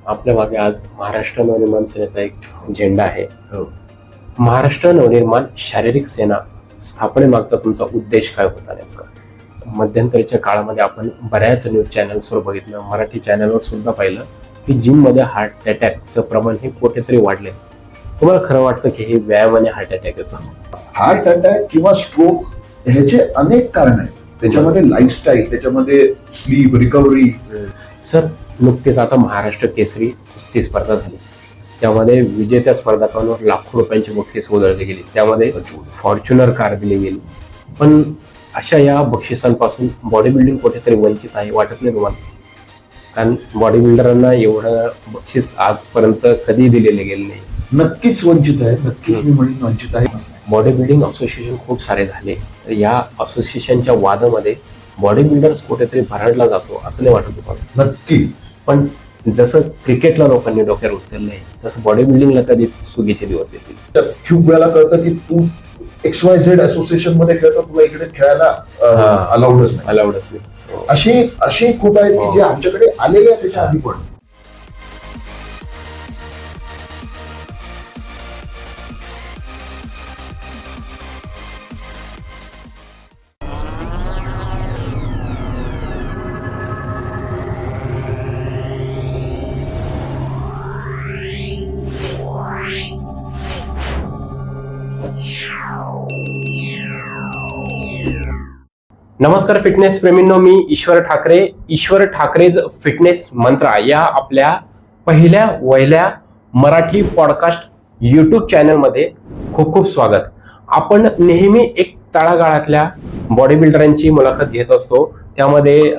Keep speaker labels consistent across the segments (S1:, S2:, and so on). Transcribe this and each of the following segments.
S1: आपल्या मागे आज महाराष्ट्र नवनिर्माण सेनेचा एक झेंडा आहे. महाराष्ट्र नवनिर्माण शारीरिक सेना स्थापनेमागचा तुमचा उद्देश काय होता नेमका? मध्यंतरीच्या काळामध्ये आपण बऱ्याच न्यूज चॅनल्सवर बघितलं, मराठी चॅनलवर सुद्धा पाहिलं की जिम मध्ये हार्ट अटॅकचं प्रमाण हे कुठेतरी वाढले. तुम्हाला खरं वाटतं की हे व्यायामाने हार्ट अटॅक येतो?
S2: हार्ट अटॅक किंवा स्ट्रोक ह्याचे अनेक कारण आहेत. त्याच्यामध्ये लाईफस्टाईल, त्याच्यामध्ये स्लीप, रिकव्हरी.
S1: सर, नुकतेच आता महाराष्ट्र केसरी कुस्ती स्पर्धा झाली, त्यामध्ये विजेत्या स्पर्धकांवर लाखो रुपयांची बक्षीस उधळली गेली, त्यामध्ये फॉर्च्युनर कार दिली गेली. पण अशा या बक्षिसांपासून बॉडी बिल्डिंग कुठेतरी वंचित आहे, वाटत नाही तुम्हाला? कारण बॉडी बिल्डरांना एवढं बक्षीस आजपर्यंत कधी दिलेले गेले नाही.
S2: नक्कीच वंचित आहे, नक्कीच मी म्हणेन वंचित आहे.
S1: बॉडी बिल्डिंग असोसिएशन खूप सारे झाले, या असोसिएशनच्या वादामध्ये बॉडी बिल्डर्स कुठेतरी भरडला जातो असं नाही वाटत तुम्हाला?
S2: नक्की.
S1: पण जसं क्रिकेटला लोकांनी डोक्यावर उचललंय तसं बॉडी बिल्डिंगला कधीच सुगीचे दिवस येतील.
S2: तर खूप वेळा कळतं की तू XYZ असोसिएशन मध्ये खेळतो, तुला इकडे खेळायला अलाउडच नाही. असे खूप आहेत की जे आमच्याकडे आलेले आहेत त्याच्या आधी पण.
S1: नमस्कार फिटनेस प्रेमींनो, मी ईश्वर ठाकरे. ईश्वर ठाकरेज फिटनेस मंत्रा या आपल्या पहिल्या मराठी पॉडकास्ट यूट्यूब चॅनलमध्ये खूप खूप स्वागत. आपण नेहमी एक तळागाळातल्या बॉडी बिल्डरांची मुलाखत घेत असतो, त्यामध्ये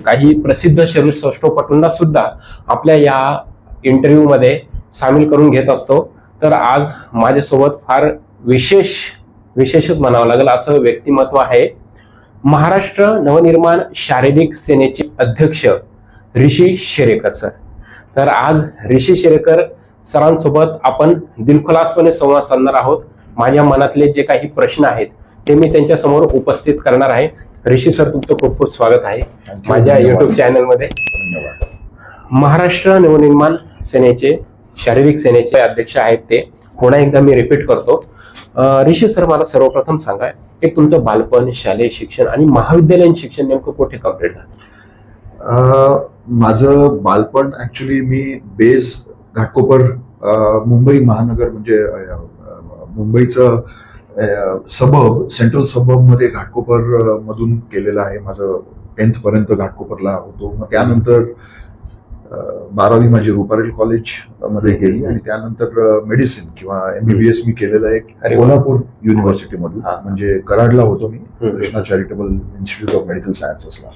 S1: काही प्रसिद्ध शरीरसौष्ठवपटूंना सुद्धा आपल्या या इंटरव्ह्यू मध्ये सामील करून घेत असतो. तर आज माझ्यासोबत फार विशेषच म्हणावं लागेल असं व्यक्तिमत्व आहे. महाराष्ट्र नवनिर्माण शारीरिक सेनेचे अध्यक्ष ऋषी शेरेकर सर. तर आज ऋषी शेरेकर सरांसोबत आपण दिलखुलासपणे संवाद साधणार आहोत. माझ्या मनातले जे काही प्रश्न आहेत ते मी त्यांच्या समोर उपस्थित करणार आहे. ऋषी सर, तुमचं खूप खूप स्वागत आहे माझ्या युट्यूब चॅनलमध्ये. महाराष्ट्र नवनिर्माण सेनेचे शारीरिक सेनेचे अध्यक्ष आहेत ते. पुन्हा एकदा मी रिपीट करतो. ऋषी सर, मला सर्वप्रथम सांगा, एक तुमचं बालपण, शालेय शिक्षण आणि महाविद्यालयीन शिक्षण नेमकं कुठे कम्प्लीट झालं?
S2: माझं बालपण ऍक्च्युली मी बेस घाटकोपर, मुंबई महानगर म्हणजे मुंबईचं सबब, सेंट्रल सबब मध्ये घाटकोपर मधून केलेलं आहे. माझं 10th पर्यंत घाटकोपरला होतो. मग त्यानंतर 12वी माझी रुपारेल कॉलेज मध्ये गेली आणि त्यानंतर मेडिसिन किंवा MBBS मी केलेलं आहे कोल्हापूर युनिव्हर्सिटी मधून. म्हणजे कराडला होतो मी, Krishna charitable institute of medical सायन्सेसला.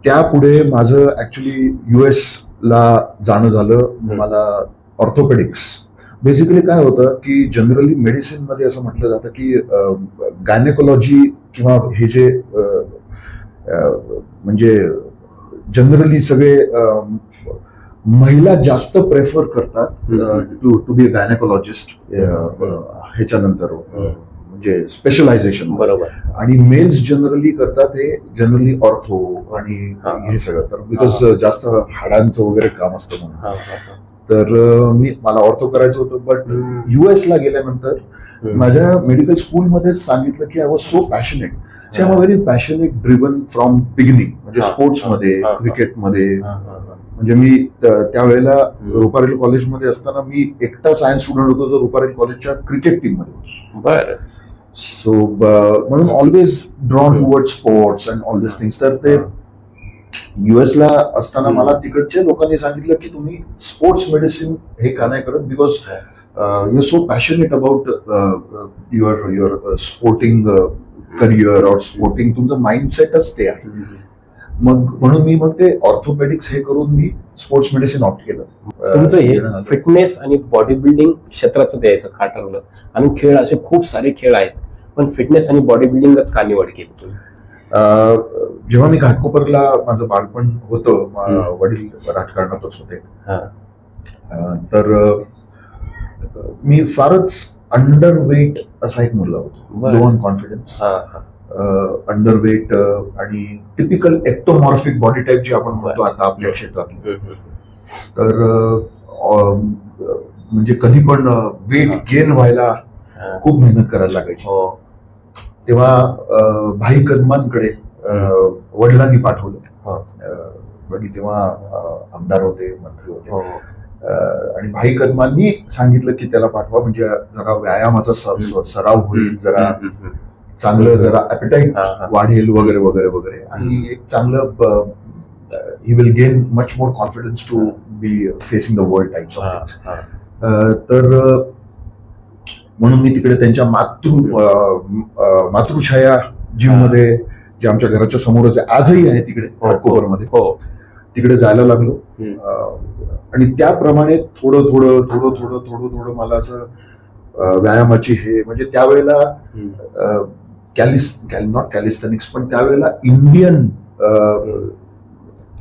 S2: त्यापुढे माझं ऍक्च्युली US ला जाणं झालं. मला ऑर्थोपेडिक्स. बेसिकली काय होतं की जनरली मेडिसिन मध्ये असं म्हटलं जातं की गायनेकोलॉजी किंवा हे जे म्हणजे जनरली सगळे महिला जास्त प्रेफर करतात टू बी गायनेकोलॉजिस्ट ह्याच्यानंतर, म्हणजे स्पेशलायझेशन.
S1: बरोबर.
S2: आणि मेल्स जनरली करतात हे जनरली ऑर्थो आणि हे सगळं, तर बिकॉज जास्त हाडांचं वगैरे काम असतं म्हणून. तर मला ऑर्थो करायचं होतं. बट US ला गेल्यानंतर माझ्या मेडिकल स्कूलमध्ये सांगितलं की I was so passionate. I am very passionate, driven from beginning. म्हणजे स्पोर्ट्समध्ये, क्रिकेटमध्ये. म्हणजे मी त्यावेळेला रुपारेल कॉलेजमध्ये असताना मी एकटा सायन्स स्टुडंट होतो जो रुपारेल कॉलेजच्या क्रिकेट टीम मध्ये होतो.
S1: बरं.
S2: सो म्हणून always drawn toward sports and all this things. तर ते US ला असताना मला तिकडच्या लोकांनी सांगितलं की तुम्ही स्पोर्ट्स मेडिसिन हे का नाही करत, because you are so passionate about your sporting career और स्पोर्टिंग, तुमचं माइंडसेटच ते आहे. म्हणून मी ते ऑर्थोपेडिक्स हे करून मी स्पोर्ट्स मेडिसिन ऑप्ट केलं.
S1: तुमचं हे फिटनेस आणि बॉडी बिल्डिंग क्षेत्राचं द्यायचं का ठरवलं? आणि खेळ असे खूप सारे खेळ आहेत, पण फिटनेस आणि बॉडी बिल्डिंगच का निवड केली?
S2: जेव्हा मी घाटकोपरला माझं बालपण होतं, वडील राजकारणातच होते. तर मी फारच अंडरवेट असा एक मुलगा होतो, लो ऑन कॉन्फिडन्स. अंडरवेट आणि टिपिकल एक्टोमॉर्फिक बॉडी टाईप जी आपण म्हणतो आता आपल्या क्षेत्रात. तर म्हणजे कधी पण वेट गेन व्हायला खूप मेहनत करायला लागायची. तेव्हा भाई कदमांकडे वडिलांनी पाठवलं. वडील तेव्हा आमदार होते, मंत्री होते, आणि भाई कदमांनी सांगितलं की त्याला पाठवा, म्हणजे जरा व्यायामाचा सराव होईल, जरा चांगलं जरा ॲपेटाईट वाढेल वगैरे वगैरे वगैरे, आणि एक चांगलं he will gain much more confidence to be facing the world types of things. तर म्हणून मी तिकडे त्यांच्या मातृछाया जिम मध्ये, जे आमच्या घराच्या समोरच आहे, आजही आहे तिकडे घाटकोपरमध्ये, तिकडे जायला लागलो. आणि त्याप्रमाणे थोडं थोडं थोडं थोडं थोडं थोडं मला असं व्यायामाची हे, म्हणजे त्यावेळेला नॉट कॅलिस्थेनिक्स, पण त्यावेळेला इंडियन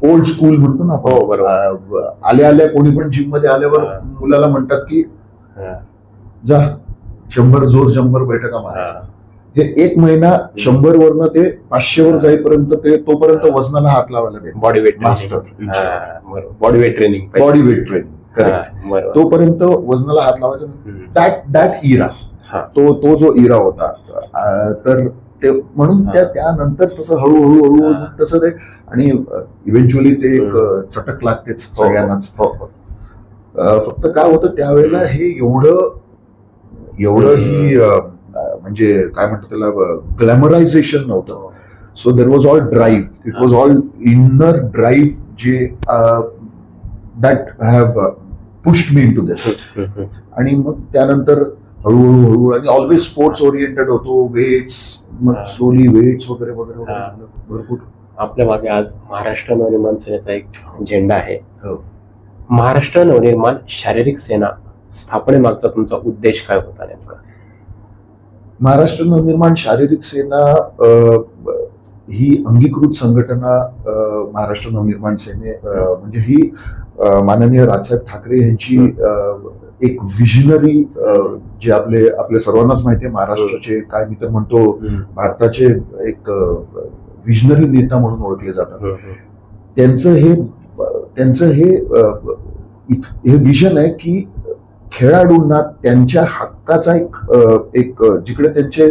S2: ओल्ड स्कूल म्हणतो ना आपण, आल्या कोणी पण जिम मध्ये आल्यावर मुलाला म्हणतात की जा 100 जोर 100 बैठका मारा. हे 1 महिना 100 वरनं ते 500 वर जाईपर्यंत ते तोपर्यंत वजनाला हात लावायला दे.
S1: Body weight
S2: master,
S1: body weight training,
S2: correct. तोपर्यंत वजनाला हात लावायचा. दॅट इरा, तो जो इरा होता. तर ते म्हणून त्यानंतर तसं हळूहळू तसं ते, आणि इव्हेंच्युअली ते एक चटक लागतेच सगळ्यांनाच. फक्त काय होतं त्यावेळेला, हे एवढं ही म्हणजे काय म्हणतात त्याला, ग्लॅमरायझेशन नव्हतं. So there was all drive, it was all inner drive, जे that have pushed me into this. आणि मग त्यानंतर हळूहळू आणि ऑलवेज स्पोर्ट्स ओरिएंटेड होतो, वेट्स, मग स्लोली वेट्स वगैरे वगैरे वगैरे भरपूर.
S1: आपल्या मागे आज महाराष्ट्र नवनिर्माण सेनेचा एक झेंडा आहे. महाराष्ट्र नवनिर्माण शारीरिक सेना स्थापनेमागचा तुमचा उद्देश काय होता नेमका?
S2: महाराष्ट्र नवनिर्माण शारीरिक सेना ही अंगीकृत संघटना, महाराष्ट्र नवनिर्माण सेने म्हणजे ही माननीय राजसाहेब ठाकरे यांची एक विजनरी, जे आपल्या सर्वांनाच माहिती आहे, महाराष्ट्राचे काय मी तर म्हणतो भारताचे एक विजनरी नेता म्हणून ओळखले जातात. त्यांचं हे विजन आहे की खेळाडूंना त्यांच्या हक्काचा एक जिकडे त्यांचे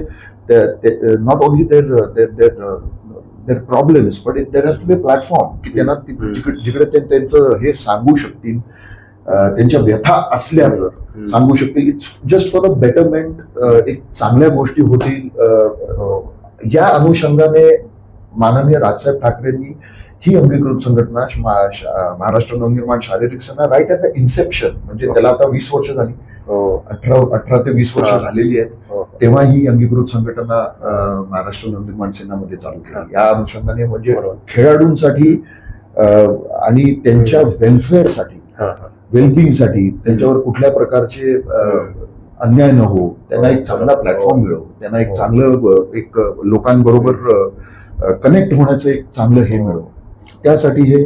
S2: not only their problems, but there has to be a platform की त्यांना जिकडे ते त्यांचं हे सांगू शकतील, त्यांच्या व्यथा असल्या तर सांगू शकतील. It's just for the betterment, एक चांगल्या गोष्टी होतील. या अनुषंगाने माननीय राजसाहेब ठाकरेंनी ही अंगीकृत संघटना महाराष्ट्र नवनिर्माण शारीरिक सेना राईट ॲट द इन्सेप्शन, म्हणजे त्याला आता 20 वर्ष झाली, 18 ते 20 वर्ष झालेली आहेत, तेव्हा ही अंगीकृत संघटना महाराष्ट्र नवनिर्माण सेनामध्ये चालू केली. या अनुषंगाने म्हणजे खेळाडूंसाठी आणि त्यांच्या वेलफेअरसाठी, वेलबिंगसाठी, त्यांच्यावर कुठल्या प्रकारचे अन्याय न हो, त्यांना एक चांगला प्लॅटफॉर्म मिळो, त्यांना एक चांगलं एक लोकांबरोबर कनेक्ट होण्याचं एक चांगलं हे मिळो, त्यासाठी हे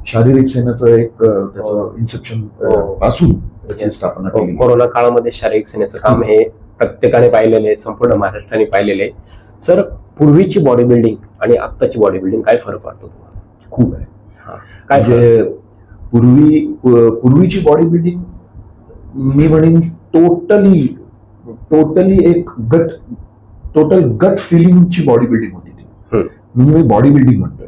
S2: शारीरिक सेनेचं एक त्याचं इन्सेप्शन पासून त्याची स्थापना केली.
S1: कोरोना काळामध्ये शारीरिक सेनेचं काम हे प्रत्येकाने पाहिलेलं आहे, संपूर्ण महाराष्ट्राने पाहिलेलं आहे. सर, पूर्वीची बॉडी बिल्डिंग आणि आत्ताची बॉडी बिल्डिंग काय फरक वाटतो तुम्हाला?
S2: खूप आहे. काय म्हणजे पूर्वीची बॉडी बिल्डिंग मी म्हणेन टोटली एक टोटल गट फिलिंगची बॉडी बिल्डिंग होती ती, म्हणून मी बॉडी बिल्डिंग म्हणतोय.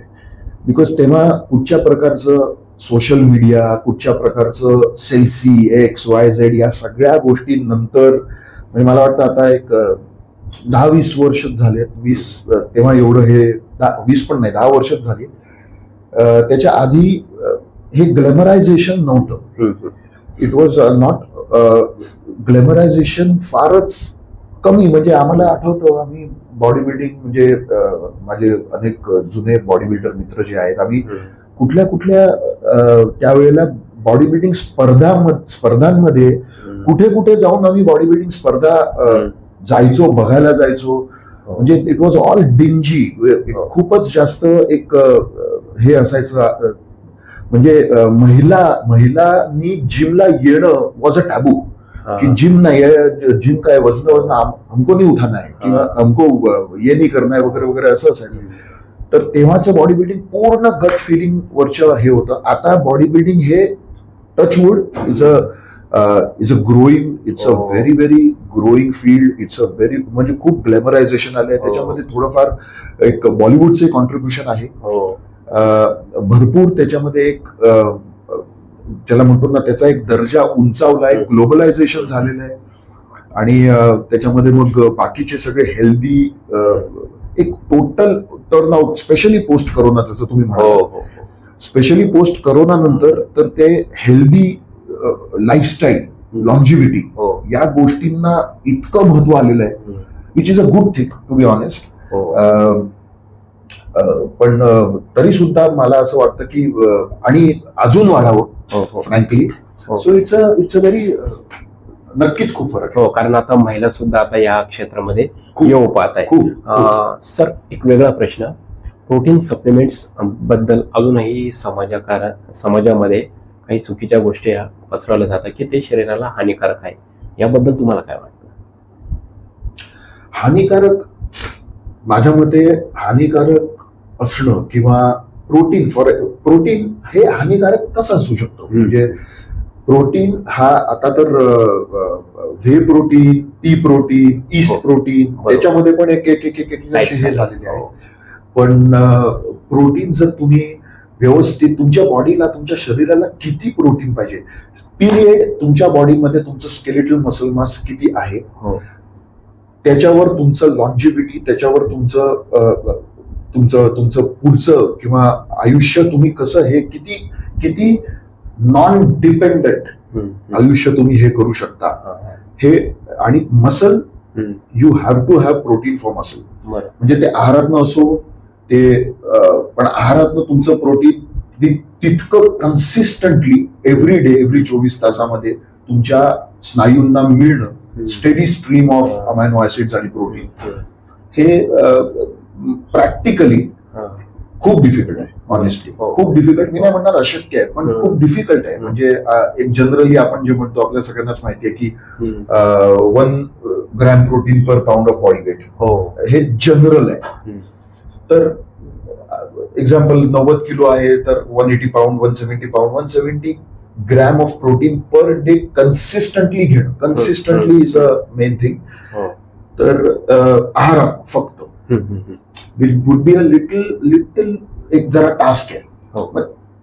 S2: बिकॉज तेव्हा कुठच्या प्रकारचं सोशल मीडिया, कुठच्या प्रकारचं सेल्फी, XYZ या सगळ्या गोष्टी नंतर, म्हणजे मला वाटतं आता एक 10-20 वर्ष झाले, 20 तेव्हा एवढं हे 20 पण नाही, 10 वर्षच झाली. त्याच्या आधी हे ग्लॅमरायझेशन नव्हतं. इट वॉज नॉट ग्लॅमरायझेशन, फारच कमी. म्हणजे आम्हाला आठवतं, आम्ही बॉडी बिल्डिंग म्हणजे माझे अनेक जुने बॉडी बिल्डर मित्र जे आहेत, आम्ही कुठल्या त्यावेळेला बॉडी बिल्डिंग स्पर्धांमध्ये कुठे जाऊन आम्ही बॉडी बिल्डिंग स्पर्धा जायचो, बघायला जायचो. म्हणजे इट वॉज ऑल डिंजी, खूपच जास्त एक हे असायचं. म्हणजे महिलांनी जिमला येणं वॉज अ टॅबू. की जिम नाही आहे, जिम काय वजन हमको नहीं उठाना है किंवा हमको ये नहीं करना है वगैरे वगैरे असं असायचं. तर तेव्हाचं बॉडी बिल्डिंग पूर्ण गट फिलिंग वरचं हे होतं. आता बॉडी बिल्डिंग हे touchwood is a growing, it's a very very growing field. It's a very म्हणजे खूप ग्लॅमरायझेशन आलंय त्याच्यामध्ये. थोडंफार एक बॉलिवूडचे कॉन्ट्रीब्युशन आहे भरपूर त्याच्यामध्ये. एक त्याला म्हणतो ना, त्याचा एक दर्जा उंचावलाय, ग्लोबलायझेशन झालेलं आहे. आणि त्याच्यामध्ये मग बाकीचे सगळे हेल्दी एक total turnout, specially post corona जसं तुम्ही म्हणाला, स्पेशली पोस्ट करोना नंतर तर ते हेल्दी लाईफस्टाईल, लॉन्जिव्हिटी या गोष्टींना इतकं महत्व आलेलं आहे, which is a good thing to be honest. पण तरी सुद्धा मला असं वाटतं की आणि अजून वाढावं frankly. So it's a very, नक्कीच खूप फरक
S1: हो, कारण आता महिला सुद्धा आता या क्षेत्रामध्ये येऊ पाहत आहे. सर, एक वेगळा प्रश्न, प्रोटीन सप्लिमेंट्स बद्दल अजूनही समाजामध्ये काही चुकीच्या गोष्टी पसरवल्या जातात की ते शरीराला हानिकारक आहे, याबद्दल तुम्हाला काय वाटतं?
S2: हानिकारक, माझ्या मते हानिकारक असणं किंवा प्रोटीन हे हानिकारक कसं असू शकतो? म्हणजे प्रोटीन हा आता तर whey protein, P protein, east protein, त्याच्यामध्ये पण एक हे झालेले आहे. पण प्रोटीन जर तुम्ही व्यवस्थित तुमच्या बॉडीला, तुमच्या शरीराला किती प्रोटीन पाहिजे, पिरियड, तुमच्या बॉडीमध्ये तुमचं स्केलेटल मसल मास किती आहे, त्याच्यावर तुमचं लॉन्जिव्हिटी, त्याच्यावर तुमचं पुढचं किंवा आयुष्य तुम्ही कसं, हे किती नॉन डिपेंडंट आयुष्य तुम्ही हे करू शकता. हे आणि muscle, you have to have protein for muscle. म्हणजे ते आहारातनं असो ते, पण आहारातनं तुमचं प्रोटीन तितकं कन्सिस्टंटली एव्हरी डे, एव्हरी 24 तासामध्ये तुमच्या स्नायूंना मिळणं, steady stream of amino acids आणि प्रोटीन, हे प्रॅक्टिकली खूप डिफिकल्ट आहे. ऑनेस्टली खूप डिफिकल्ट, मी नाही म्हणणार अशक्य आहे, पण खूप डिफिकल्ट आहे. म्हणजे एक जनरली आपण जे म्हणतो, आपल्या सगळ्यांनाच माहिती आहे की 1 gram protein per pound of body weight, हे जनरल आहे. तर एक्झाम्पल 90 किलो आहे तर 180 pound, 170 pound, 170 gram of protein per day consistently घेणं, consistently is a main thing. तर आहार फक्त वुड बी अ लिटल एक जरा टास्क आहे.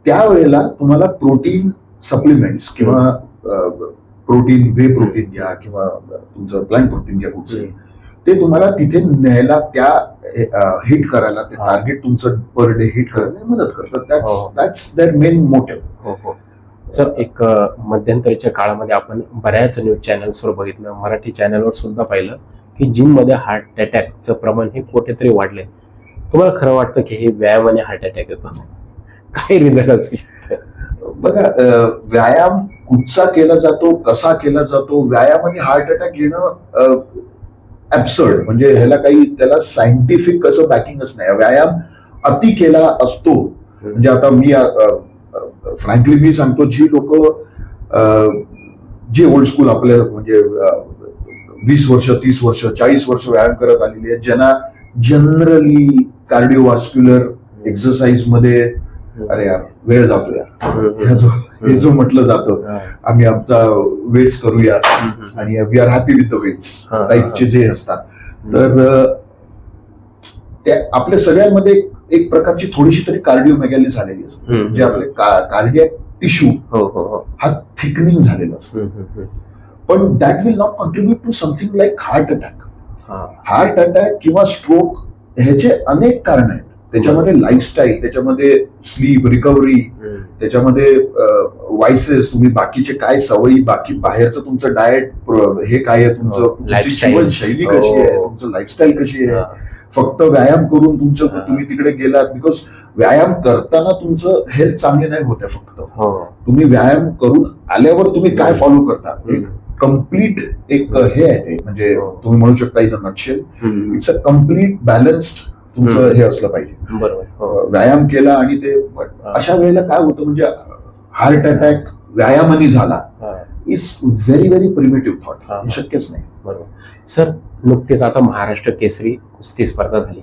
S2: त्यावेळेला तुम्हाला प्रोटीन सप्लिमेंट्स किंवा प्रोटीन, व्हे प्रोटीन घ्या किंवा तुमचं प्लांट प्रोटीन घ्या कुठचं, ते तुम्हाला तिथे न्यायला, त्या हिट करायला, ते टार्गेट तुमचं पर डे हिट करायला मदत करतात. That's their main motive.
S1: Sir, एक मध्यंतरीच्या काळामध्ये आपण बऱ्याच न्यूज चॅनल्सवर बघितलं, मराठी चॅनलवर सुद्धा पाहिलं की जिम मध्ये हार्ट अटॅकचं प्रमाण हे कुठेतरी वाढलंय. तुम्हाला खरं वाटतं की हे व्यायामाने हार्ट अटॅक येतो? काय रिझल्ट असू शकतो?
S2: बघा, व्यायाम कुठचा केला जातो, कसा केला जातो, व्यायामाने हार्ट अटॅक येणं ऍब्सर्ड, म्हणजे ह्याला काही, त्याला सायंटिफिक असं बॅकिंगच नाही. व्यायाम अति केला असतो. म्हणजे आता मी फ्रँकली मी सांगतो, जी लोक जे ओल्ड स्कूल आपल्या म्हणजे 20 वर्ष, 30 वर्ष, 40 वर्ष व्यायाम करत आलेली आहेत, ज्यांना जनरली कार्डिओव्हास्क्युलर एक्सरसाइज मध्ये अरे यार वेळ जातो यार, हे जो म्हटलं जातं, आम्ही आमचा वेट्स करूया आणि we are happy with the weights टाईपचे जे असतात, तर त्या आपल्या सगळ्यांमध्ये एक प्रकारची थोडीशी तरी कार्डिओमेगॅली झालेली असते. म्हणजे आपले कार्डियक टिश्यू हा थिकनिंग झालेला असतो. पण that will not contribute to something like heart attack. Heart attack किंवा स्ट्रोक ह्याचे अनेक कारण आहेत. त्याच्यामध्ये लाईफस्टाईल, त्याच्यामध्ये स्लीप, रिकव्हरी, त्याच्यामध्ये वायसेस, तुम्ही बाकीचे काय सवयी, बाकी बाहेरचं तुमचं डाएट हे काय आहे, तुमचं जीवनशैली कशी आहे, तुमचं लाईफस्टाईल कशी आहे. फक्त व्यायाम करून तुम्ही तिकडे गेलात, बिकॉज व्यायाम करताना तुमचं हेल्थ चांगले नाही होते. फक्त तुम्ही व्यायाम करून आल्यावर तुम्ही काय फॉलो करता, एक कम्प्लीट एक हे आहे ते, म्हणजे तुम्ही म्हणू शकता in a nutshell it's a complete balanced तुमचं हे असलं पाहिजे. व्यायाम केला आणि ते अशा वेळेला काय होतं, म्हणजे हार्ट अटॅक व्यायामाने झाला, इज व्हेरी व्हेरी प्रिमिटिव्ह
S1: हा.
S2: थॉट. हे शक्यच नाही.
S1: बरोबर सर. नुकतेच आता महाराष्ट्र केसरी कुस्ती स्पर्धा झाली,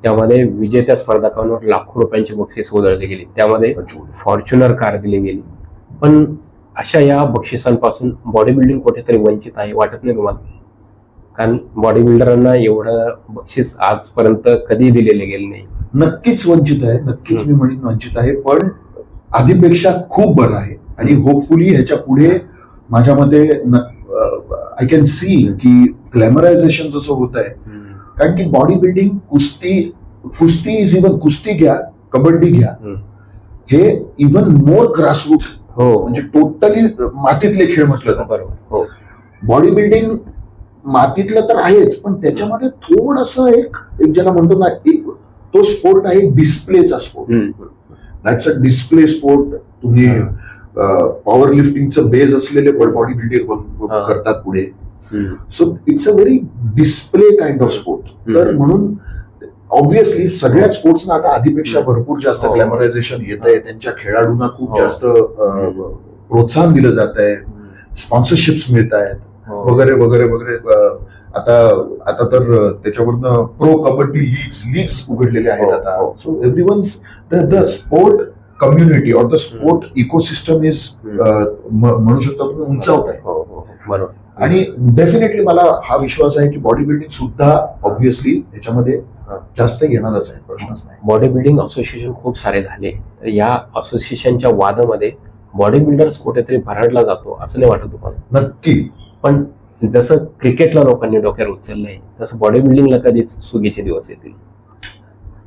S1: त्यामध्ये विजेत्या स्पर्धकांवर लाखो रुपयांची बक्षीस उधळली गेली, त्यामध्ये फॉर्च्युनर कार दिली गेली. पण अशा या बक्षिसांपासून बॉडी बिल्डिंग कुठेतरी वंचित आहे, वाटत नाही तुम्हाला? कारण बॉडी बिल्डरांना एवढं बक्षीस आजपर्यंत कधी दिलेले गेले नाही.
S2: नक्कीच वंचित आहे, नक्कीच मी म्हणेन वंचित आहे, पण आधीपेक्षा खूप बरं आहे. आणि होपफुली ह्याच्या पुढे माझ्या मते आय कॅन सी की ग्लॅमरायझेशन जसं होत आहे. कारण की बॉडी बिल्डिंग, कुस्ती इज इव्हन, कुस्ती घ्या, कबड्डी घ्या, हे इव्हन मोर ग्रासरूट, म्हणजे टोटली मातीतले खेळ म्हटलं जातं.
S1: बरोबर.
S2: बॉडी बिल्डिंग मातीतलं तर आहेच, पण त्याच्यामध्ये थोडंसं एक ज्याला म्हणतो ना, तो स्पोर्ट आहे डिस्प्लेचा sport. That's a display sport. तुम्ही पॉवर लिफ्टिंगचं बेस असलेले पण बॉडी बिल्डिंग करतात पुढे. So it's a very display kind of sport. तर म्हणून ऑब्व्हियसली सगळ्याच स्पोर्ट्सना आता आधीपेक्षा भरपूर जास्त ग्लॅमरायझेशन येत आहे. त्यांच्या खेळाडूंना खूप जास्त प्रोत्साहन दिलं जात आहे, स्पॉन्सरशिप्स मिळत आहेत वगैरे वगैरे वगैरे. आता तर त्याच्यावरनं प्रो कबड्डी लीग्स उघडलेले आहेत आता. So everyone's the sport community और द स्पोर्ट इकोसिस्टम इज म्हणू शकतो तुम्ही उंचावत आहे.
S1: बरोबर.
S2: आणि डेफिनेटली मला हा विश्वास आहे की बॉडी बिल्डिंग सुद्धा ऑब्व्हियसली याच्यामध्ये जास्त येणारच आहे, प्रश्नच नाही.
S1: बॉडी बिल्डिंग असोसिएशन खूप सारे झाले, तर या असोसिएशनच्या वादामध्ये बॉडी बिल्डर्स कुठेतरी भरडला जातो असं नाही वाटत तुम्हाला?
S2: नक्की.
S1: पण जसं क्रिकेटला लोकांनी डोक्यावर उचललंय, तसं बॉडी बिल्डिंगला कधीच सुगीचे दिवस येतील?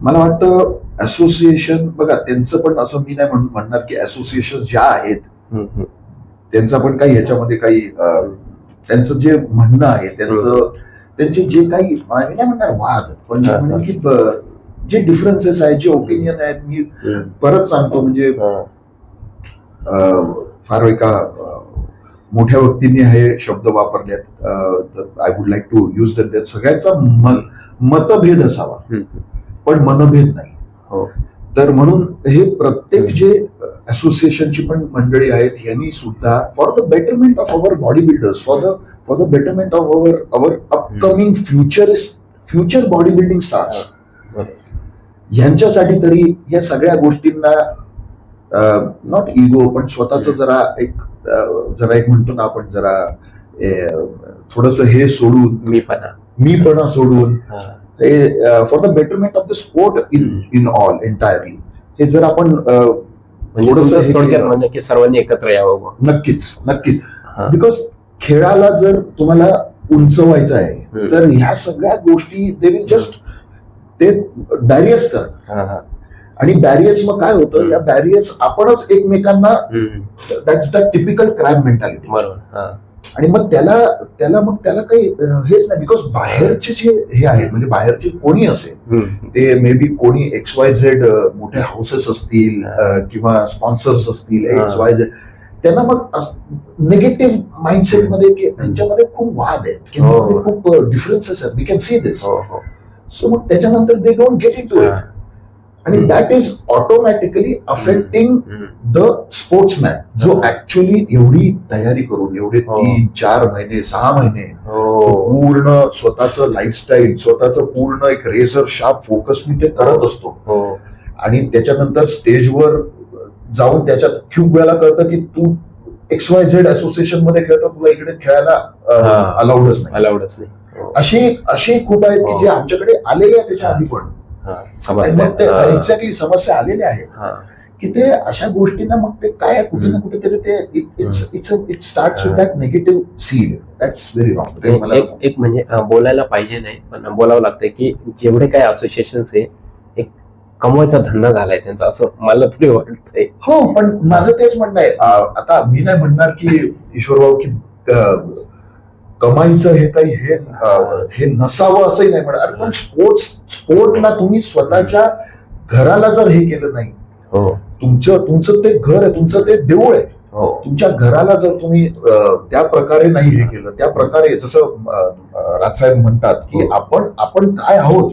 S2: मला वाटतं असोसिएशन बघा, त्यांचं पण असं मी नाही म्हणणार की असोसिएशन ज्या आहेत त्यांचा पण काही ह्याच्यामध्ये काही त्यांचं जे म्हणणं आहे, त्यांचे जे काही मी नाही म्हणणार वाद, पण म्हणेन की जे डिफरन्सेस आहेत, जे ओपिनियन आहेत, मी परत सांगतो म्हणजे फार एका मोठ्या व्यक्तींनी हे शब्द वापरलेत, I would like to use that. सगळ्यांचा मतभेद असावा पण मनभेद नाही. तर म्हणून हे प्रत्येक जे असोसिएशनची पण मंडळी आहेत यांनी सुद्धा for the betterment of our body builders, for the betterment of our upcoming future body building stars, यांच्यासाठी तरी या सगळ्या गोष्टींना नॉट इगो पण स्वतःच जरा एक म्हणतो ना आपण, जरा थोडस हे सोडून, मीपणा सोडून, for the betterment of the sport in all entirely, हे जर आपण
S1: थोडक्यात की सर्वांनी एकत्र यावं.
S2: नक्कीच. बिकॉज खेळाला जर तुम्हाला उंचवायचं आहे तर ह्या सगळ्या गोष्टी दे विल जस्ट ते बॅरियर्स करतात. आणि बॅरियर्स मग काय होतं, या बॅरियर्स आपणच एकमेकांना, that's the typical crime mentality. आणि मग त्याला काही हेच नाही. बिकॉज बाहेरचे जे हे आहेत, म्हणजे बाहेरचे कोणी असेल, ते मे बी कोणी XYZ मोठे हाऊसेस असतील किंवा स्पॉन्सर्स असतील XYZ, त्यांना मग निगेटिव्ह माइंडसेट मध्ये की त्यांच्यामध्ये खूप वाद आहेत किंवा खूप डिफरन्सेस आहेत. We can see this. So मग त्याच्यानंतर they don't get into it, आणि that is automatically affecting the sportsman, जो ऍक्च्युअली एवढी तयारी करून एवढे 3-4 महिने 6 महिने पूर्ण स्वतःचं लाईफस्टाईल, स्वतःचं पूर्ण एक रेझर शार्प फोकसनी ते करत असतो. आणि त्याच्यानंतर स्टेजवर जाऊन त्याच्यात खूप वेळेला कळतं की तू XYZ असोसिएशन मध्ये खेळतो, तुला इकडे खेळायला अलाउडच नाही. असे खूप आहेत की जे आमच्याकडे आलेले आहेत त्याच्या आधी पण एक्झॅक्टली समस्या आलेल्या आहेत की ते अशा गोष्टींना मग ते काय कुठे ना कुठेतरी ते it starts with that negative seed. That's very wrong.
S1: एक म्हणजे बोलायला पाहिजे नाही, पण बोलावं लागतंय की जेवढे काही असोसिएशन्स आहे, एक कमवायचा धंदा झालाय त्यांचा, असं मला तरी वाटतंय.
S2: हो, पण माझं तेच म्हणणं आहे. आता मी नाही म्हणणार की ईश्वरभाऊ की कमाईचं हे काही हे नसावं असंही नाही म्हणणार, पण स्पोर्टला तुम्ही स्वतःच्या घराला जर हे केलं नाही, तुमचं ते घर आहे, तुमचं ते देऊळ आहे, तुमच्या घराला जर तुम्ही त्या प्रकारे नाही हे केलं, त्या प्रकारे जसं राजसाहेब म्हणतात की आपण काय आहोत,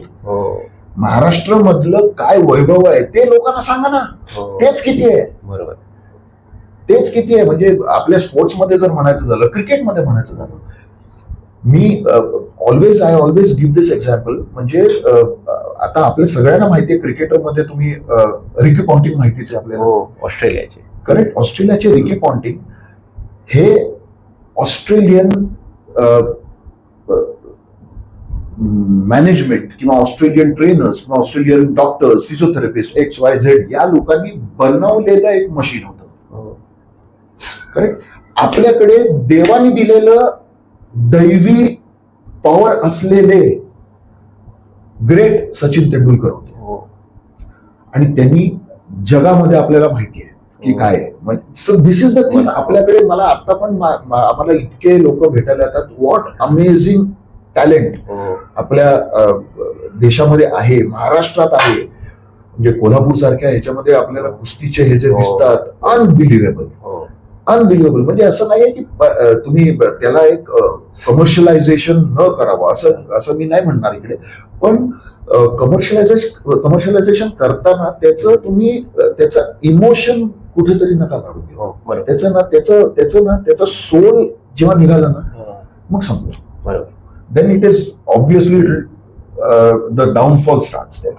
S2: महाराष्ट्र मधलं काय वैभव आहे ते लोकांना सांगा ना, तेच किती आहे.
S1: बरोबर.
S2: तेच किती आहे. म्हणजे आपल्या स्पोर्ट्समध्ये जर म्हणायचं झालं, क्रिकेटमध्ये म्हणायचं झालं, मी I always give this example. म्हणजे आता आपल्या सगळ्यांना माहिती आहे, क्रिकेटमध्ये तुम्ही रिकी पॉन्टिंग माहितीच आहे आपल्याला,
S1: ऑस्ट्रेलियाचे.
S2: करेक्ट. ऑस्ट्रेलियाचे रिकी पॉन्टिंग हे ऑस्ट्रेलियन मॅनेजमेंट किंवा ऑस्ट्रेलियन ट्रेनर्स किंवा ऑस्ट्रेलियन डॉक्टर्स, फिजिओथेरपिस्ट, XYZ या लोकांनी बनवलेलं एक मशीन होतं. करेक्ट. आपल्याकडे देवाने दिलेलं दैवी पॉवर असलेले ग्रेट सचिन तेंडुलकर होते. आणि त्यांनी जगामध्ये आपल्याला माहिती आहे की काय आहे. So this is the thing. आपल्याकडे मला आता पण आम्हाला इतके लोक भेटायला येतात. व्हॉट अमेझिंग टॅलेंट आपल्या देशामध्ये आहे, महाराष्ट्रात आहे. म्हणजे कोल्हापूर सारख्या ह्याच्यामध्ये आपल्याला कुस्तीचे हे जे दिसतात, अनबिलिव्हेबल. म्हणजे असं नाहीये की तुम्ही त्याला एक कमर्शियलायझेशन न करावं असं मी नाही म्हणणार इकडे. पण कमर्शियलायझेशन करताना त्याचं इमोशन कुठेतरी नका काढून घेऊ. त्याचा सोल जेव्हा निघाला ना, मग समजा
S1: बरोबर.
S2: then it is obviously the downfall starts there.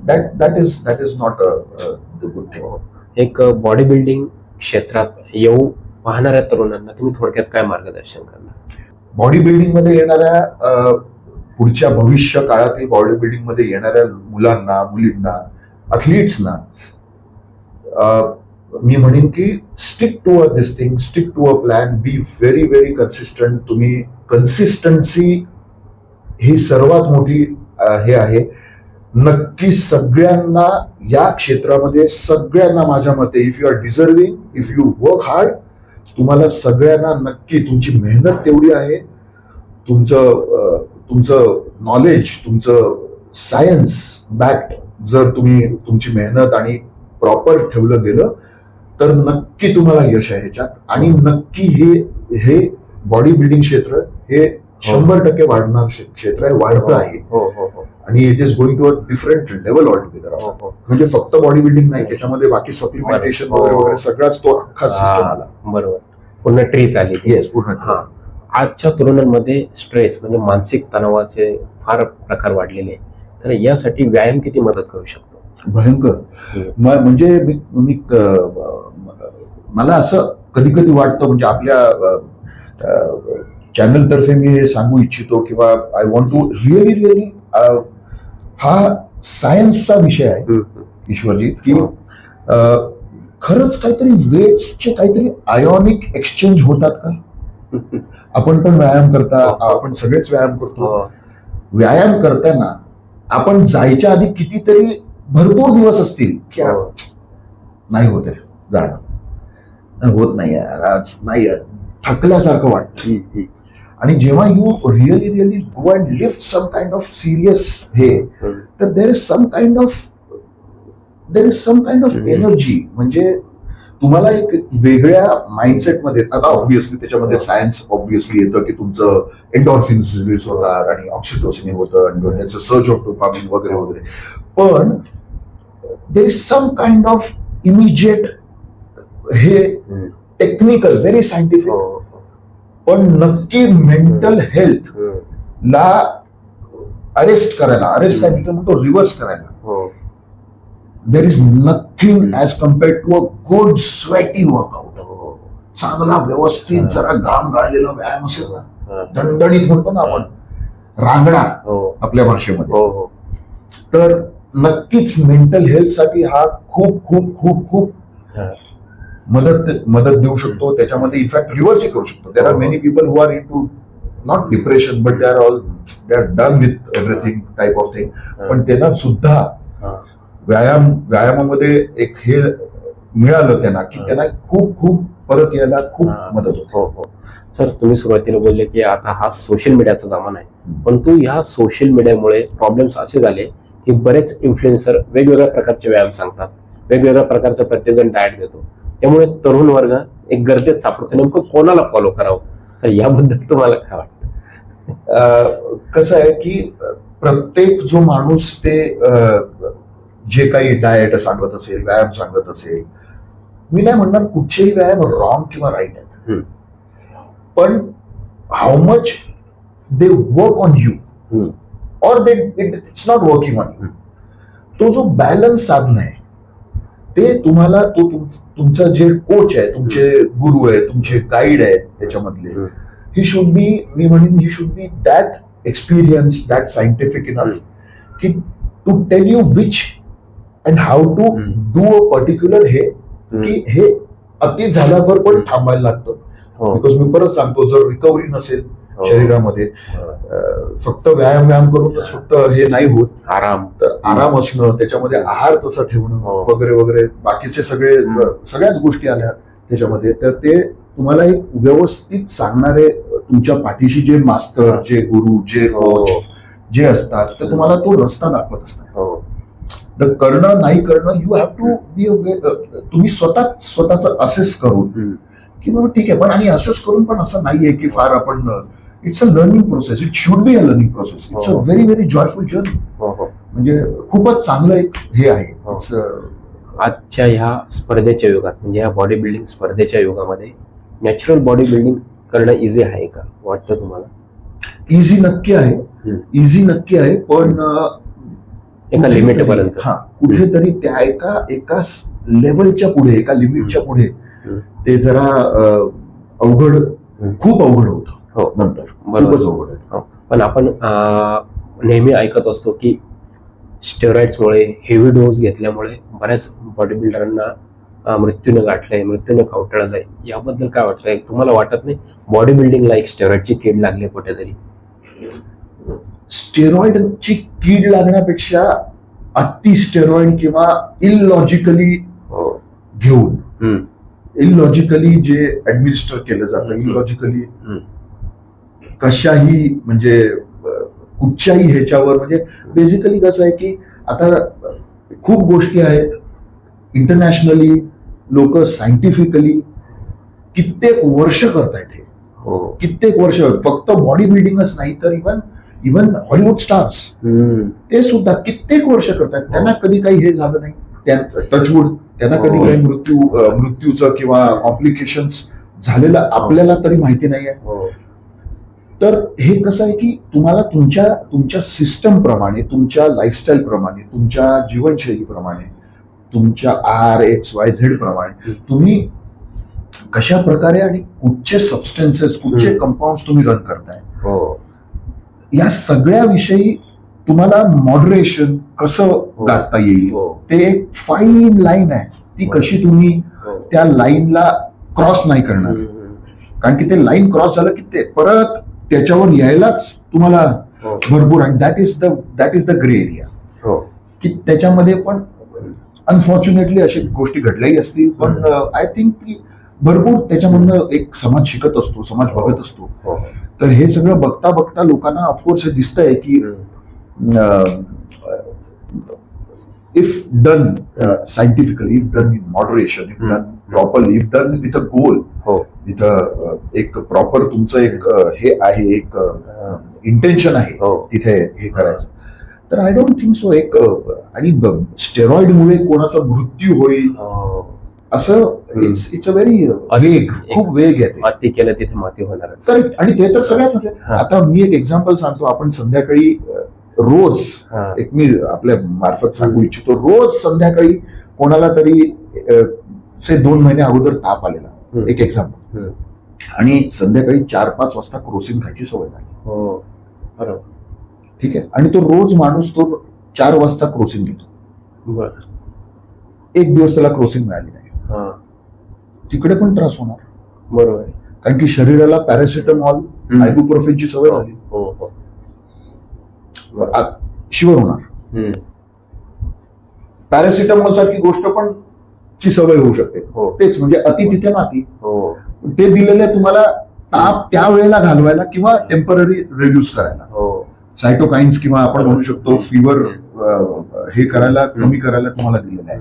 S2: That is not the good thing.
S1: एक बॉडी बिल्डिंग क्षेत्रात येऊ पाहणाऱ्या तरुणांना तुम्ही थोडक्यात काय मार्गदर्शन करणार?
S2: बॉडी बिल्डिंग मध्ये येणाऱ्या पुढच्या भविष्य काळातील बॉडी बिल्डिंग मध्ये येणाऱ्या मुलांना, मुलींना, अथलीट्सना मी म्हणेन की stick to this thing, stick to a plan, be very very consistent. तुम्ही कन्सिस्टन्सी ही सर्वात मोठी हे आहे. नक्की सगळ्यांना या क्षेत्रामध्ये, सगळ्यांना माझ्या मते, if you are deserving, if you work hard, तुम्हाला सगळ्यांना नक्की तुमची मेहनत तेवढी आहे, तुमचं नॉलेज, तुमचं सायन्स बॅक्ड जर तुम्ही तुमची मेहनत आणि प्रॉपर ठेवलं गेलं तर नक्की तुम्हाला यश आहे ह्याच्यात. आणि नक्की हे बॉडी बिल्डिंग क्षेत्र हे 100% वाढणार क्षेत्र आहे, वाढतं आहे. आणि it is going to a different level all together. म्हणजे फक्त बॉडी बिल्डिंग नाही, त्याच्यामध्ये बाकी सप्लिमेंटेशन वगैरे सगळाच तो अख्खा सिस्टम आला.
S1: बरोबर. पूर्ण ट्री झाली.
S2: येस, पूर्ण.
S1: आजच्या तरुणांमध्ये स्ट्रेस म्हणजे मानसिक तणावाचे फार प्रकार वाढलेले आहे. तर यासाठी व्यायाम किती मदत करू शकतो?
S2: भयंकर. म्हणजे मला असं कधी कधी वाटतं, म्हणजे आपल्या चॅनल तर्फे मी हे सांगू इच्छितो किंवा आय वॉन्ट टू रिअली हा सायन्सचा विषय आहे ईश्वरजी, की खरंच काहीतरी वेट्सचे काहीतरी आयोनिक एक्सचेंज होतात का? आपण पण व्यायाम करता, आपण सगळेच व्यायाम करतो. व्यायाम करताना आपण जायच्या आधी कितीतरी भरपूर दिवस असतील की नाही होत आहे जाणं, होत नाही, आज नाही, थकल्यासारखं वाटतं. आणि जेव्हा you really go and lift some kind of serious हे, तर there is some kind of energy. म्हणजे तुम्हाला एक वेगळ्या माइंडसेटमध्ये, आता ऑब्व्हियसली त्याच्यामध्ये सायन्स ऑब्व्हियसली येतं की तुमचं एन्डॉर्फिन्स रिलीज होतात आणि ऑक्सिटोसिन होतं आणि त्याचं सर्ज ऑफ डोपामिन वगैरे वगैरे. पण there is some kind of immediate हे टेक्निकल, व्हेरी सायंटिफिक, पण नक्की मेंटल हेल्थ ला अरेस्ट करायला, म्हणतो रिव्हर्स करायला, there is nothing as compared to a good sweaty workout. चांगला व्यवस्थित जरा घाम गाळलेला व्यायाम असेल ना, दणदणीत म्हणतो ना आपण, रांगडा आपल्या भाषेमध्ये, तर नक्कीच मेंटल हेल्थ साठी हा खूप खूप खूप खूप मदत देऊ शकतो. त्याच्यामध्ये इनफॅक्ट रिव्हर्सही करू शकतो. There are many people who are into not depression, but they are done with everything type of thing. पण त्यांना सुद्धा व्यायामामध्ये एक हे मिळालं त्यांना की त्यांना खूप खूप परत यायला खूप मदत होते.
S1: सर, तुम्ही सुरुवातीला बोलले की आता हा सोशल मीडियाचा जमाना आहे, परंतु ह्या सोशल मीडियामुळे प्रॉब्लेम्स असे झाले की बरेच इन्फ्लुएन्सर वेगवेगळ्या प्रकारचे व्यायाम सांगतात, वेगवेगळ्या प्रकारचा प्रत्येकजण डाएट देतो. त्यामुळे तरुण वर्ग एक गर्दीत सापडतो, नेमकं कोणाला फॉलो करावं? तर याबद्दल तुम्हाला काय वाटतं?
S2: कसं आहे की प्रत्येक जो माणूस ते जे काही डाएट सांगत असेल, व्यायाम सांगत असेल, मी नाही म्हणणार कुठचेही व्यायाम रॉंग किंवा राईट आहेत,
S1: हम्म.
S2: पण how much they work on you or they it's not working on you, तो जो बॅलन्स साधणं आहे ते तुम्हाला तो तुमचा जे कोच आहे, तुमचे गुरु आहे, तुमचे गाईड आहेत त्याच्यामधले, ही शुड बी, मी म्हणेन ही should be that experience, that scientific enough की to tell you which and how to do a particular हे, की हे अति झाल्यावर पण थांबायला लागतं. बिकॉज मी परत सांगतो, जर रिकव्हरी नसेल शरीरामध्ये, फक्त व्यायाम करूनच फक्त हे नाही होत, तर आराम असणं, त्याच्यामध्ये आहार तसा ठेवणं वगैरे वगैरे बाकीचे सगळ्याच गोष्टी आल्या त्याच्यामध्ये, तर ते तुम्हाला एक व्यवस्थित सांगणारे तुमच्या पाठीशी जे मास्तर, जे गुरु, जे कोच जे असतात, तर तुम्हाला तो रस्ता दाखवत असतात. तर करणं नाही करणं, यू हॅव टू बी तुम्ही स्वतःच असेस करून की बाबा ठीक आहे, पण आणि असेस करून पण असं नाहीये की फार आपण, it's a learning process, it should be a learning process, it's a very very joyful journey. म्हणजे खूपच चांगलं एक हे आहे.
S1: आजच्या ह्या स्पर्धेच्या युगात, म्हणजे या बॉडी बिल्डिंग स्पर्धेच्या युगामध्ये नॅचरल बॉडी बिल्डिंग करणं इझी आहे का वाटतं तुम्हाला?
S2: इझी नक्की आहे, पण
S1: एका लिमिट पर्यंत,
S2: कुठेतरी त्या एका लेवलच्या पुढे, एका लिमिटच्या पुढे ते जरा खूप अवघड होतं. नंतर खूपच अवघड आहे.
S1: पण आपण नेहमी ऐकत असतो की स्टेरॉइड्समुळे, हेवी डोस घेतल्यामुळे बऱ्याच बॉडी बिल्डरांना मृत्यूने गाठलंय, मृत्यूने कवटाळलंय. याबद्दल काय वाटतंय? तुम्हाला वाटत नाही बॉडी बिल्डिंगला एक स्टेरॉइडची कीड लागली कुठेतरी?
S2: स्टेरॉइडची कीड लागण्यापेक्षा अति स्टेरॉइड किंवा इलॉजिकली घेऊन, इलॉजिकली जे ऍडमिनिस्टर केलं जातं, इलॉजिकली कशाही म्हणजे कुठच्याही ह्याच्यावर, म्हणजे बेसिकली कसं आहे की आता खूप गोष्टी आहेत इंटरनॅशनली, लोक सायंटिफिकली कित्येक वर्ष करतायत हे, कित्येक वर्ष. फक्त बॉडी बिल्डिंगच नाही, तर इव्हन हॉलिवूड स्टार्स ते सुद्धा कित्येक वर्ष करतात. त्यांना कधी काही हे झालं नाही, टचवूड, त्यांना कधी काही मृत्यूचं किंवा कॉम्प्लिकेशन्स झालेलं आपल्याला तरी माहिती नाहीये. तर हे कसं आहे की तुम्हाला तुमच्या सिस्टम प्रमाणे, तुमच्या लाईफस्टाईल प्रमाणे, तुमच्या जीवनशैलीप्रमाणे, तुमच्या RXYZ प्रमाणे तुम्ही कशा प्रकारे आणि कुठचे सबस्टन्सेस, कुठचे कंपाऊंड तुम्ही रन करताय, या सगळ्या विषयी तुम्हाला मॉडरेशन कसं गाठता येईल, ते एक फाईन लाईन आहे. ती कशी तुम्ही त्या लाईनला क्रॉस नाही करणार, कारण की ते लाईन क्रॉस झालं की ते परत त्याच्यावर यायलाच तुम्हाला भरपूर, आणि that is the grey area, की त्याच्यामध्ये पण अनफॉर्च्युनेटली अशी गोष्टी घडल्याही असतील. पण आय थिंक की भरपूर त्याच्यामधनं एक समाज शिकत असतो, समाज बघत असतो. तर हे सगळं बघता बघता लोकांना ऑफकोर्स हे दिसतंय की if done scientifically, if done in moderation, if done properly, if done with a goal, with एक प्रॉपर तुमचं एक हे आहे, एक इंटेन्शन आहे तिथे हे करायचं, तर आय डोंट थिंक सो एक आणि स्टेरॉइडमुळे कोणाचा मृत्यू होईल असं इट्स अ व्हेरी वेग, खूप वेग आहे.
S1: अति केलं तिथे माती होणार.
S2: करेक्ट. आणि ते तर सगळ्यात, आता मी एक एक्झाम्पल सांगतो. आपण संध्याकाळी रोज, एक मी आपल्या मार्फत सांगू इच्छितो, रोज संध्याकाळी कोणाला तरी 2 महिने अगोदर ताप आलेला, एक एक्झाम्पल, आणि संध्याकाळी 4-5 वाजता क्रोसिन खायची सवय झाली. ठीक आहे. आणि तो रोज माणूस तो 4 वाजता क्रोसिन घेतो. एक दिवस त्याला क्रोसिन मिळाली नाही, तिकडे पण त्रास होणार.
S1: बरोबर.
S2: कारण की शरीराला पॅरासिटामॉल, आयबुप्रोफेनची सवय झाली, शिवर होणार. पॅरासिटामॉल सारखी गोष्ट पण ची सवय होऊ शकते. तेच म्हणजे अति तिथे माती. ते दिलेले तुम्हाला ताप त्या वेळेला घालवायला किंवा टेम्पररी रिड्यूस करायला, सायटोकाइन्स किंवा आपण म्हणू शकतो फिवर हे करायला, कमी करायला तुम्हाला दिलेलं आहे.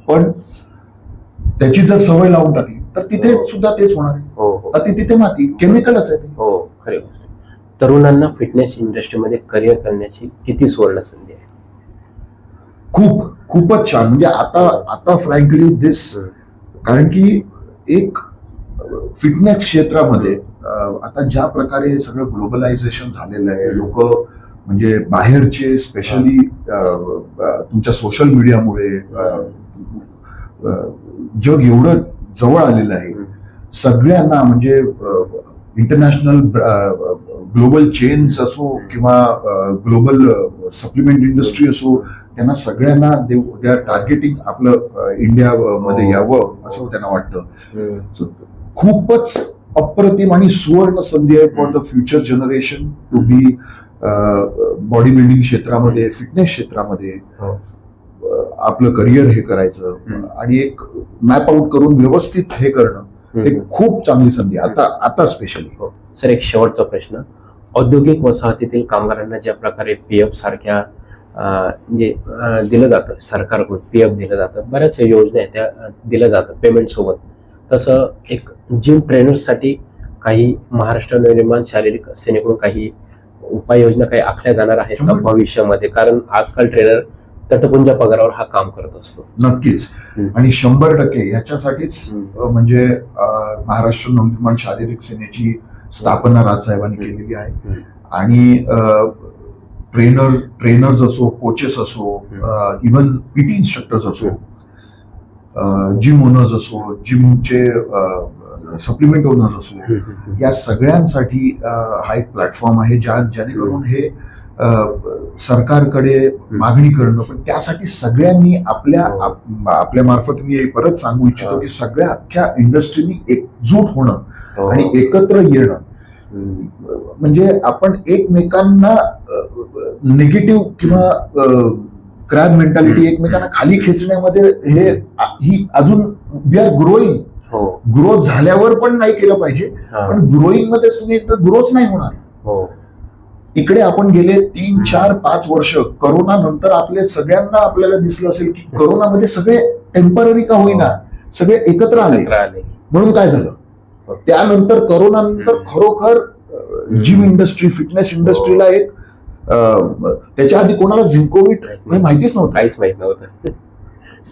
S2: पण त्याची जर सवय लावून टाकली तर तिथे सुद्धा तेच होणार आहे. अति तिथे माती, केमिकलच आहे ते.
S1: खरे. तरुणांना फिटनेस इंडस्ट्रीमध्ये करिअर करण्याची किती सुवर्ण संधी आहे?
S2: खूपच छान. म्हणजे आता फ्रँकली दिस कारण की एक फिटनेस क्षेत्रामध्ये आता ज्या प्रकारे सगळं ग्लोबलायझेशन झालेलं आहे, लोक म्हणजे बाहेरचे स्पेशली तुमच्या सोशल मीडियामुळे जग एवढं जवळ आलेलं आहे, सगळ्यांना म्हणजे इंटरनॅशनल ग्लोबल चेन्स असो किंवा ग्लोबल सप्लिमेंट इंडस्ट्री असो, त्यांना सगळ्यांना दे आर टार्गेटिंग आपलं इंडियामध्ये यावं असं त्यांना वाटतं. खूपच अप्रतिम आणि सुवर्ण संधी आहे for the future generation to be body building क्षेत्रामध्ये, फिटनेस क्षेत्रामध्ये आपलं करिअर हे करायचं आणि एक मॅप आउट करून व्यवस्थित हे करणं, एक खूप चांगली संधी आता स्पेशली.
S1: सर, एक शेवटचा प्रश्न. औद्योगिक वसाहतीतील कामगारांना ज्या प्रकारे पीएफ सारख्या म्हणजे दिलं जातं, सरकारकडून पीएफ दिलं जातं, बऱ्याच योजना आहेत त्या दिल्या जातात पेमेंट सोबत, तसं एक जिम ट्रेनर्ससाठी काही महाराष्ट्र नवनिर्माण शारीरिक सेनेकडून काही उपाययोजना काही आखल्या जाणार आहेत का भविष्यामध्ये? कारण आजकाल ट्रेनर तटपुंजा पगारावर हा काम करत असतो.
S2: नक्कीच, आणि 100% ह्याच्यासाठीच म्हणजे महाराष्ट्र नवनिर्माण शारीरिक सेनेची स्थापना राजसाहेबांनी केलेली आहे. आणि ट्रेनर्स असो, कोचेस असो, इव्हन पीटी इन्स्ट्रक्टर्स असो, जिम ओनर्स असो, जिमचे सप्लिमेंट ओनर्स असो, या सगळ्यांसाठी हा एक प्लॅटफॉर्म आहे जेणेकरून हे सरकारकडे मागणी करणं, पण त्यासाठी सगळ्यांनी आपल्या मार्फत मी परत सांगू इच्छितो की सगळ्या अख्ख्या इंडस्ट्रीनी एकजूट होणं आणि एकत्र येणं, म्हणजे आपण एकमेकांना निगेटिव्ह किंवा क्रॅब मेंटॅलिटी एकमेकांना खाली खेचण्यामध्ये ही अजून वी आर ग्रोईंग, ग्रोथ झाल्यावर पण नाही केलं पाहिजे, पण ग्रोईंग मध्ये तुम्ही एकतर ग्रोथ नाही होणार. इकडे आपण गेले 3, 4, 5 वर्ष करोना नंतर आपल्याला दिसलं असेल की करोनामध्ये सगळे टेम्पररी का होईना सगळे एकत्र आले. म्हणून काय झालं, त्यानंतर करोना नंतर खरोखर जिम इंडस्ट्री, फिटनेस इंडस्ट्रीला एक त्याच्या आधी कोणाला झिंकोविट माहितीच नव्हतं,
S1: काहीच माहित नव्हतं,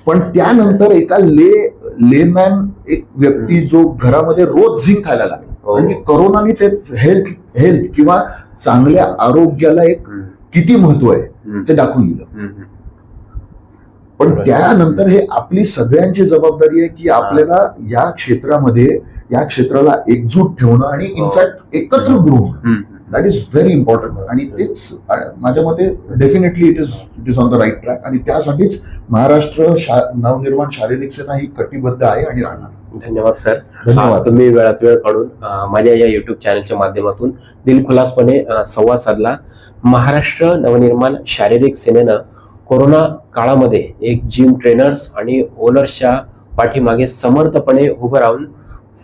S2: पण त्यानंतर एका लेमॅन एक व्यक्ती जो घरामध्ये रोज झिंक खायला लागला, आणि करोनाने ते हेल्थ किंवा चांगल्या आरोग्याला एक किती महत्व आहे ते दाखवून दिलं. पण त्यानंतर हे आपली सगळ्यांची जबाबदारी आहे की आपल्याला या क्षेत्राला एकजूट ठेवणं आणि इनफॅक्ट एकत्र ग्रो होणं. दॅट इज व्हेरी इम्पॉर्टंट, आणि तेच माझ्या मते definitely it is on the right track, आणि त्यासाठीच महाराष्ट्र नवनिर्माण शारीरिक सेना ही कटिबद्ध आहे आणि राहणार.
S1: धन्यवाद सर. आज तुम्ही वेळात वेळ काढून माझ्या या युट्यूब चॅनलच्या माध्यमातून दिलखुलासपणे संवाद साधला. महाराष्ट्र नवनिर्माण शारीरिक सेनेनं कोरोना काळामध्ये एक जिम ट्रेनर्स आणि ओनर्सच्या पाठीमागे समर्थपणे उभं राहून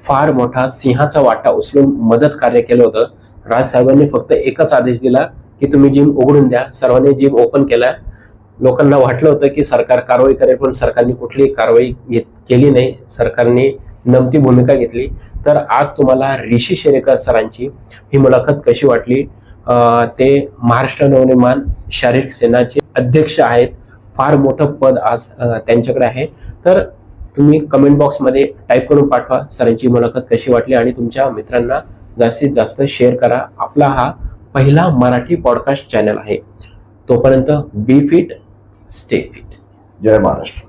S1: फार मोठा सिंहाचा वाटा उचलून मदत कार्य केलं होतं. राजसाहेबांनी फक्त एकच आदेश दिला की तुम्ही जिम उघडून द्या. सर्वांनी जिम ओपन केला. लोकांना वाटलं होतं की सरकार कारवाई करेल, पण सरकारने कुठलीही कारवाई केली नाही. सरकारने नमती भूमिका घेतली. तर आज तुम्हाला ऋषी शेरेकर सरांची ही मुलाखत कशी वाटली? ते महाराष्ट्र नवनिर्माण शारीरिक सेनाचे अध्यक्ष आहेत. फार मोठं पद आज त्यांच्याकडे आहे. तर तुम्ही कमेंट बॉक्समध्ये टाईप करून पाठवा सरांची मुलाखत कशी वाटली, आणि तुमच्या मित्रांना जास्तीत जास्त शेअर करा. आपला हा पहिला मराठी पॉडकास्ट चॅनल आहे. तोपर्यंत बी फिट, स्टे फिट.
S2: जय महाराष्ट्र.